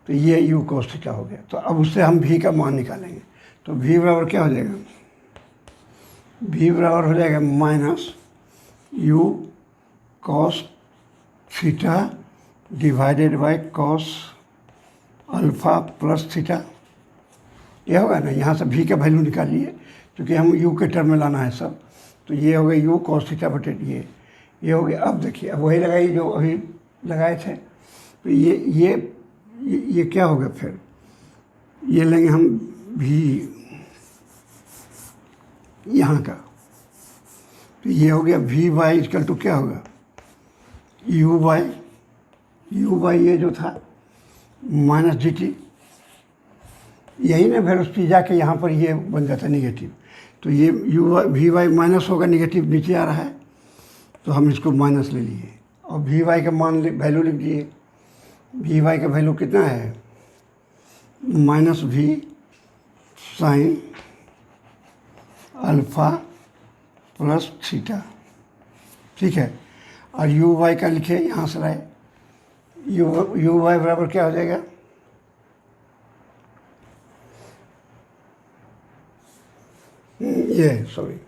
तो ये यू कॉस थीटा हो गया। तो अब उससे हम वी का मान निकालेंगे, तो वी बराबर क्या हो जाएगा, वी बराबर हो जाएगा minus you cos theta divided by cos alpha plus theta, ये होगा ना। यहाँ से वी का वैल्यू निकालिए, क्योंकि हम यू के टर्म में लाना है सब, तो ये हो गया यू कॉस थीटा बटे ये हो गया। अब देखिए, अब वही लगाइए जो अभी लगाए थे, तो ये क्या होगा, फिर ये लेंगे हम भी यहाँ का, तो ये हो गया वी बाई इक्वल टू क्या होगा, यू बाई ये जो था माइनस जी टी, यही ना वेलोसिटी जाके यहाँ पर ये बन जाता है निगेटिव, तो ये वी वाई माइनस होगा, निगेटिव नीचे आ रहा है, तो हम इसको माइनस ले लिए और वी वाई का वैल्यू लिख दिए। वी वाई का वैल्यू कितना है, minus v sine alpha plus theta, ठीक है। और यू वाई का लिखे यहाँ से लाए, यू वाई बराबर क्या हो जाएगा, ये सॉरी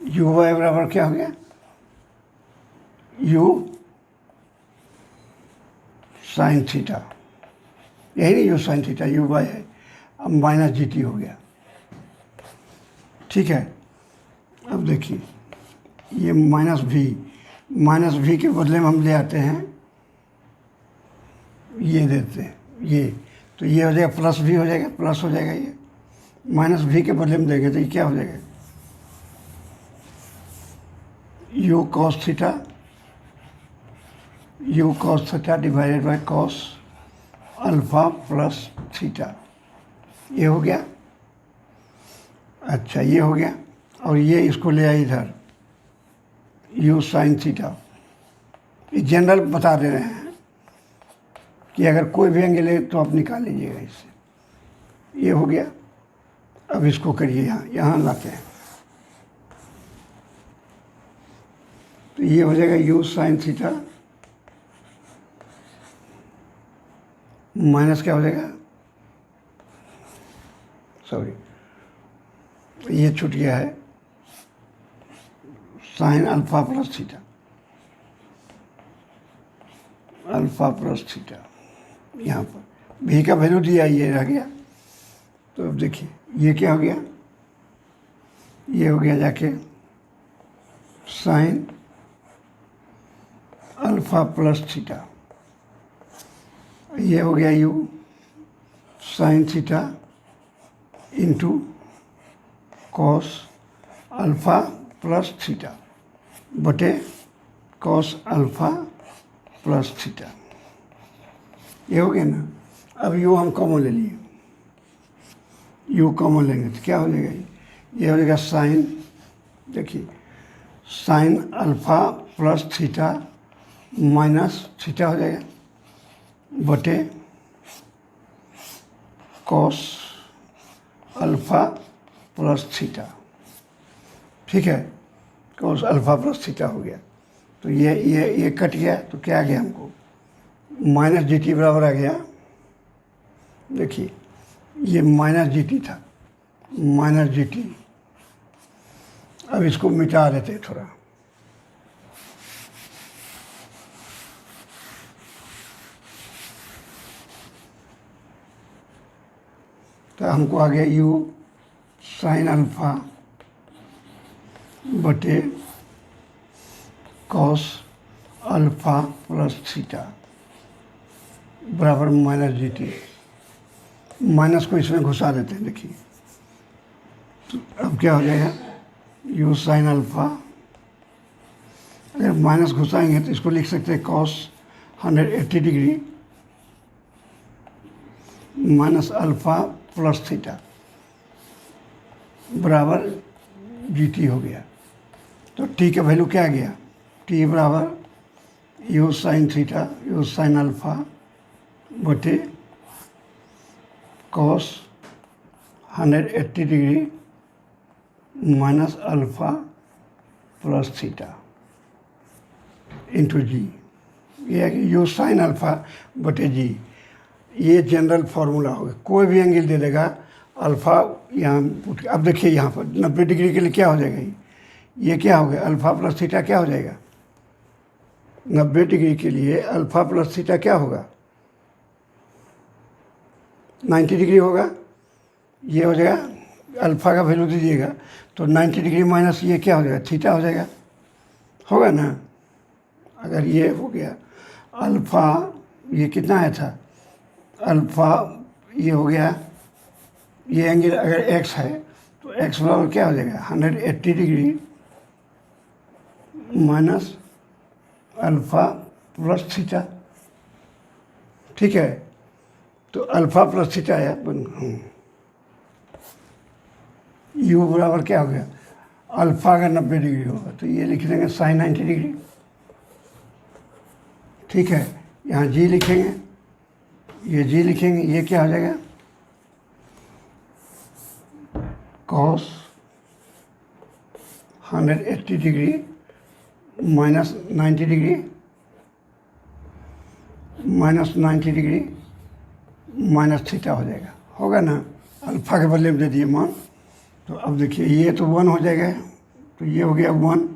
यू वाई बराबर क्या हो गया, यू साइन थीटा, यही नहीं u sine theta, u y है, अब माइनस जी टी हो गया, ठीक है। अब देखिए ये माइनस वी के बदले में हम ले आते हैं, ये देते हैं ये, तो ये हो जाएगा प्लस वी हो जाएगा, प्लस हो जाएगा, ये माइनस वी के बदले में देंगे तो ये क्या हो जाएगा, you cos theta divided by cos alpha plus theta, ये हो गया। अच्छा ये हो गया, और ये इसको ले आए इधर यू साइन थीटा, ये जनरल बता दे रहे हैं कि अगर कोई भी एंगल है तो आप निकाल लीजिएगा इससे, ये हो गया। अब इसको करिए यहाँ लाते हैं, तो ये हो जाएगा यू साइन थीटा माइनस क्या हो जाएगा, सॉरी ये छूट गया है, sign alpha plus theta, alpha plus theta, यहाँ पर भी का वैल्यू दिया, ये रह गया। तो अब देखिए ये क्या हो गया, ये हो गया जाके साइन अल्फ़ा प्लस थीटा, ये हो गया u sine theta into cos alpha plus theta बटे कॉस अल्फ़ा प्लस थीटा, ये हो गया ना। अब यू हम कॉमन ले लिए, यू कॉमन लेंगे तो क्या हो जाएगा, ये हो जाएगा साइन, देखिए sign alpha plus theta minus theta हो जाएगा बटे कॉस अल्फ़ा प्लस थीटा, ठीक है, कॉस अल्फ़ा प्लस थीटा हो गया। तो ये कट गया, तो क्या आ गया हमको, माइनस जी टी बराबर आ गया, देखिए ये माइनस जी टी था, माइनस जी टी। अब इसको मिटा देते हैं थोड़ा, तो हमको आ गया यू साइन अल्फ़ा बटे कॉस अल्फ़ा प्लस थीटा बराबर माइनस जी टी। माइनस को इसमें घुसा देते हैं, देखिए तो अब क्या हो जाएगा, यू साइन अल्फ़ा, अगर माइनस घुसाएंगे तो इसको लिख सकते हैं cos 180 degree minus alpha plus theta बराबर जी टी हो गया। तो टी का वैल्यू क्या आ गया, टी बराबर u sine theta u sine alpha बटे cos 180 degree minus alpha plus theta into g. ये है कि यू साइन अल्फ़ा बटे जी, ये जनरल फार्मूला होगा। कोई भी एंगल दे देगा अल्फ़ा यहाँ, अब देखिए यहाँ पर 90 डिग्री के लिए क्या हो जाएगा, ये क्या हो गया, अल्फ़ा प्लस थीटा क्या हो जाएगा, 90 डिग्री के लिए अल्फ़ा प्लस थीटा क्या होगा, 90 डिग्री होगा। ये हो जाएगा, अल्फ़ा का वैल्यू दीजिएगा तो 90 डिग्री माइनस ये क्या हो जाएगा, थीटा हो जाएगा, होगा ना। अगर ये हो गया अल्फ़ा, ये कितना आया था अल्फ़ा, ये हो गया, ये एंगल अगर एक्स है तो एक्स बराबर क्या हो जाएगा 180 degree minus alpha plus theta, ठीक है। तो अल्फ़ा प्लस थीटा आया, यू बराबर क्या हो गया, अल्फ़ा अगर 90 डिग्री होगा तो ये लिख देंगे साइन 90 डिग्री, ठीक है। यहाँ जी लिखेंगे, ये जी लिखेंगे, ये क्या हो जाएगा cos 180 degree minus 90 degree minus 90 degree minus theta हो जाएगा, होगा ना। अल्फ़ा के बदले में दे दिए मान, तो अब देखिए ये तो 1 हो जाएगा, तो ये हो गया 1,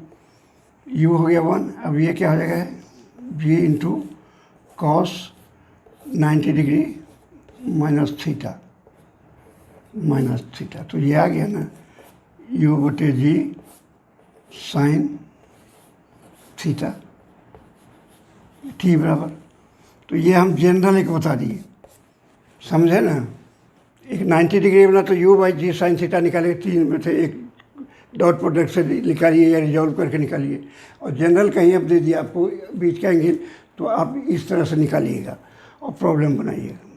यू हो गया 1। अब ये क्या हो जाएगा g into cos 90 degree minus theta, तो ये आ गया ना यू बटे जी साइन थीटा टी बराबर। तो ये हम जनरल एक बता दिए, समझे ना। एक 90 डिग्री बना तो u by g sine theta निकालिए, 3 में से एक डॉट प्रोडक्ट से निकालिए या रिजॉल्व करके निकालिए, और जनरल कहीं अब दे दिया आपको बीच का एंगल, तो आप इस तरह से निकालिएगा और प्रॉब्लम बनाइएगा।